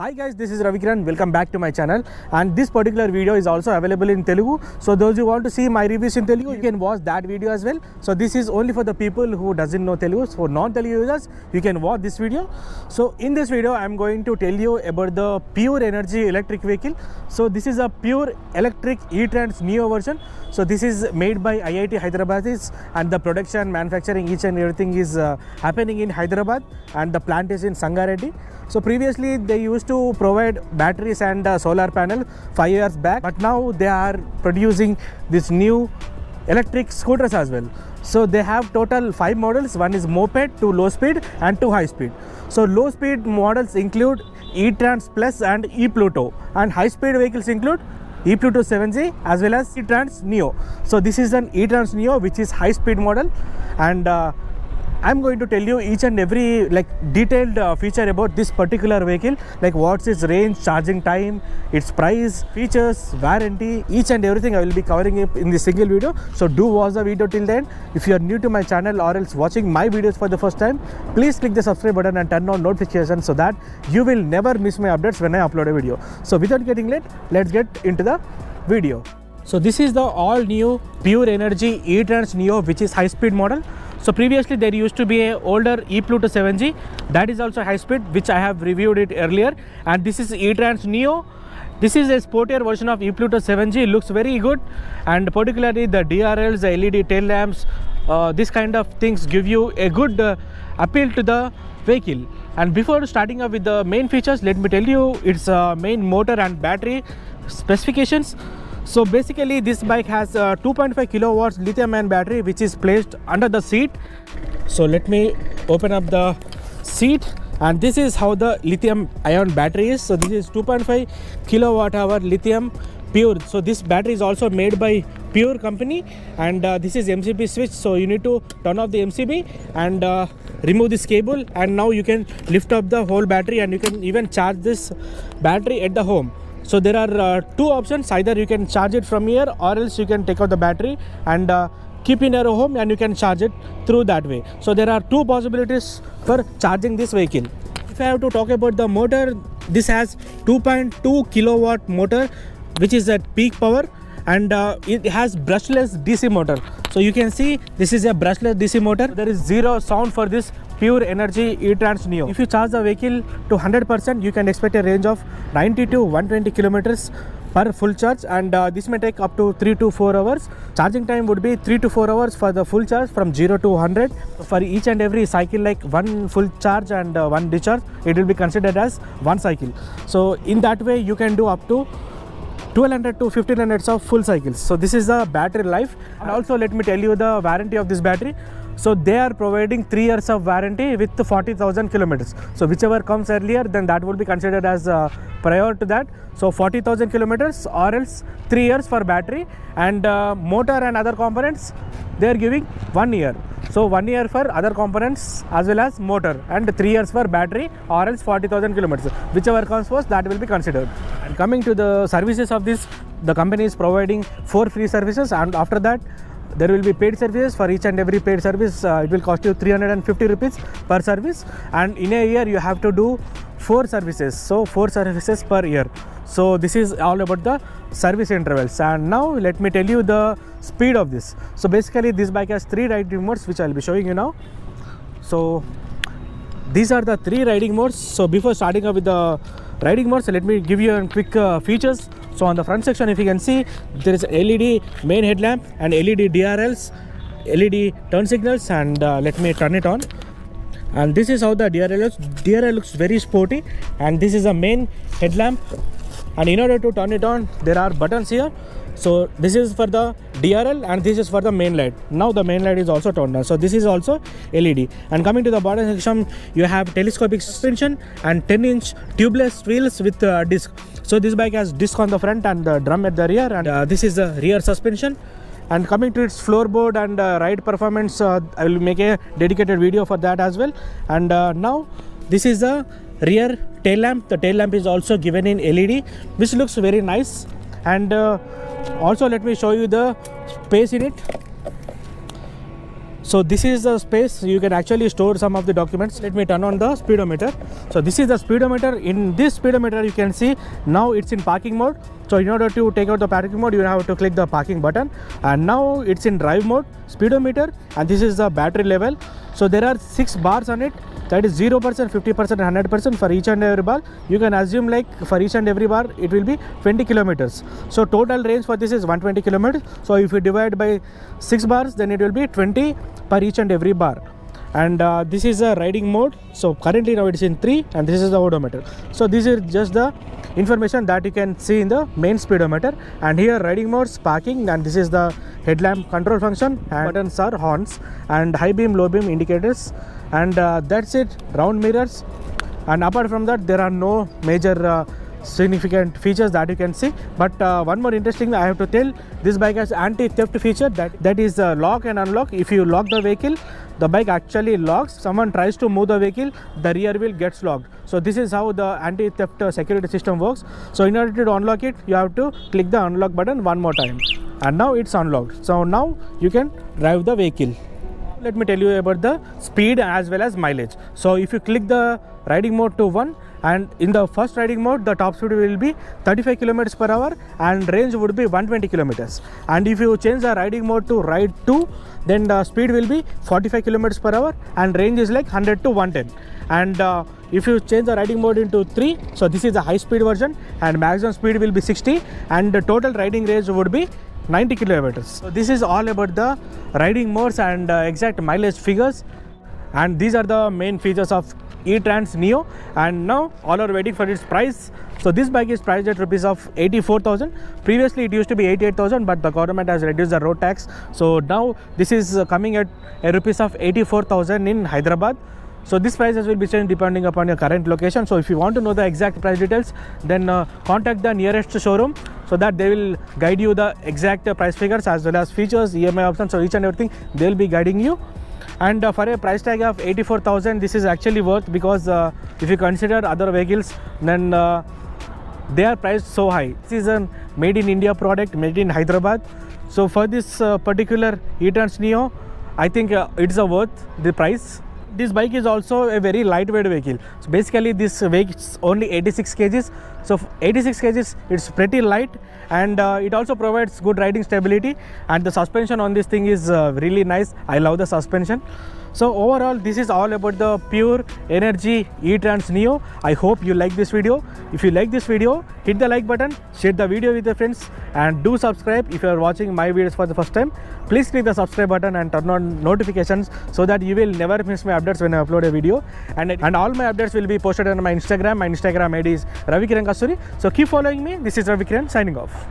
Hi guys, this is Ravikiran. Welcome back to my channel, and this particular video is also available in Telugu. So those who want to see my reviews in Telugu, you can watch that video as well. So this is only for the people who doesn't know Telugu. So non-Telugu users, you can watch this video. So in this video, I am going to tell you about the pure energy electric vehicle. So this is a pure electric E-Trans Neo version. So this is made by IIT Hyderabad, and the production, manufacturing, each and everything is happening in Hyderabad, and the plant is in Sangareddy. So previously they used to provide batteries and solar panel 5 years back, but now they are producing this new electric scooters as well. So they have total 5 models. One is moped, 2 low speed and 2 high speed. So low speed models include E-Trans Plus and E-Pluto, and high speed vehicles include E-Pluto 7G as well as E-Trans Neo. So this is an E-Trans Neo which is high speed model, and I'm going to tell you each and every detailed feature about this particular vehicle, like what's its range, charging time, its price, features, warranty, each and everything I will be covering it in this single video. So do watch the video till the end. If you are new to my channel or else watching my videos for the first time, please click the subscribe button and turn on notifications so that you will never miss my updates when I upload a video. So without getting late, let's get into the video. So this is the all new pure energy E-Trans Neo, which is high speed model. So previously there used to be a older E-Pluto 7G, that is also high speed, which I have reviewed it earlier, and this is E-Trans Neo. This is a sportier version of E-Pluto 7G. Looks very good, and particularly the DRLs, the LED tail lamps, this kind of things give you a good appeal to the vehicle. And before starting up with the main features, let me tell you its main motor and battery specifications. So basically this bike has a 2.5 kilowatts lithium-ion battery which is placed under the seat. So let me open up the seat, and this is how the lithium-ion battery is. So this is 2.5 kilowatt hour lithium pure. So this battery is also made by Pure company, and this is MCB switch. So you need to turn off the MCB and remove this cable, and now you can lift up the whole battery, and you can even charge this battery at the home. So there are 2 options: either you can charge it from here, or else you can take out the battery and keep in your home and you can charge it through that way. So there are 2 possibilities for charging this vehicle. If I have to talk about the motor, this has 2.2 kilowatt motor which is at peak power, and it has brushless DC motor. So you can see this is a brushless DC motor. There is zero sound for this pure energy E-Trans Neo. If you charge the vehicle to 100%, you can expect a range of 90 to 120 kilometers per full charge, and this may take up to 3 to 4 hours. Charging time would be 3 to 4 hours for the full charge from 0 to 100. For each and every cycle, like 1 full charge and 1 discharge, it will be considered as 1 cycle. So in that way you can do up to 1200 to 1500 of full cycles. So this is the battery life. And also let me tell you the warranty of this battery. So they are providing 3 years of warranty with 40,000 kilometers. So whichever comes earlier, then that will be considered as prior to that. So 40,000 kilometers or else 3 years for battery, and motor and other components they are giving 1 year. So 1 year for other components as well as motor, and 3 years for battery or else 40,000 kilometers. Whichever comes first, that will be considered. And coming to the services of this, the company is providing 4 free services, and after that there will be paid services. For each and every paid service it will cost you 350 rupees per service, and in a year you have to do 4 services. So 4 services per year. So this is all about the service intervals. And now let me tell you the speed of this. So basically this bike has 3 riding modes which I will be showing you now. So these are the 3 riding modes. So before starting up with the riding modes, let me give you a quick features. So on the front section, if you can see, there is LED main headlamp and LED DRLs, LED turn signals, and let me turn it on. And this is how the DRL looks. DRL looks very sporty, and this is a main headlamp. And in order to turn it on, there are buttons here. So this is for the DRL and this is for the main light. Now the main light is also turned on. So this is also LED. And coming to the bottom section, you have telescopic suspension and 10-inch tubeless wheels with disc. So this bike has disc on the front and the drum at the rear, and this is the rear suspension. And coming to its floorboard and ride performance, I will make a dedicated video for that as well. And now this is the rear tail lamp. The tail lamp is also given in LED, which looks very nice. And also let me show you the space in it. So this is the space you can actually store some of the documents. Let me turn on the speedometer. So this is the speedometer. In this speedometer you can see now it's in parking mode. So in order to take out the parking mode, you have to click the parking button, and now it's in drive mode, speedometer, and this is the battery level. So there are 6 bars on it, that is 0%, 50% and 100% for each and every bar. You can assume like for each and every bar it will be 20 kilometers. So total range for this is 120 kilometers. So if you divide by 6 bars, then it will be 20 per each and every bar. And this is a riding mode. So currently now it is in 3, and this is the odometer. So this is just the information that you can see in the main speedometer. And here riding modes, parking, and this is the headlamp control function, and buttons are horns and high beam, low beam indicators, and that's it. Round mirrors, and apart from that there are no major significant features that you can see. But one more interesting thing I have to tell, this bike has anti-theft feature, that is lock and unlock. If you lock the vehicle, the bike actually locks. Someone tries to move the vehicle, the rear wheel gets locked. So this is how the anti-theft security system works. So in order to unlock it, you have to click the unlock button one more time, and now it's unlocked. So now you can drive the vehicle. Let me tell you about the speed as well as mileage. So if you click the riding mode to 1, and in the first riding mode the top speed will be 35 kilometers per hour and range would be 120 kilometers. And if you change the riding mode to ride 2, then the speed will be 45 kilometers per hour and range is like 100 to 110. And if you change the riding mode into 3, so this is the high speed version, and maximum speed will be 60, and the total riding range would be 90 kilometers. So this is all about the riding modes and exact mileage figures, and these are the main features of E-Trans Neo. And now all are waiting for its price. So this bike is priced at rupees of 84,000. Previously it used to be 88,000, but the government has reduced the road tax. So now this is coming at a rupees of 84,000 in Hyderabad. So this prices will be changed depending upon your current location. So if you want to know the exact price details, then contact the nearest showroom, so that they will guide you the exact price figures as well as features, EMI options, so each and everything they will be guiding you. And for a price tag of 84,000, this is actually worth, because if you consider other vehicles, then they are priced so high. This is a made in India product, made in Hyderabad. So for this particular E-Trans Neo, I think it's worth the price. This bike is also a very lightweight vehicle. So basically this weight is only 86 kgs. So 86 kgs, it's pretty light, and it also provides good riding stability, and the suspension on this thing is really nice. I love the suspension. So overall, this is all about the pure energy E-Trans Neo. I hope you like this video. If you like this video, hit the like button, share the video with your friends, and do subscribe if you are watching my videos for the first time. Please click the subscribe button and turn on notifications so that you will never miss my updates when I upload a video. And all my updates will be posted on my Instagram. My Instagram ID is Ravi Kiran Kasturi. So keep following me. This is Ravi Kiran signing off.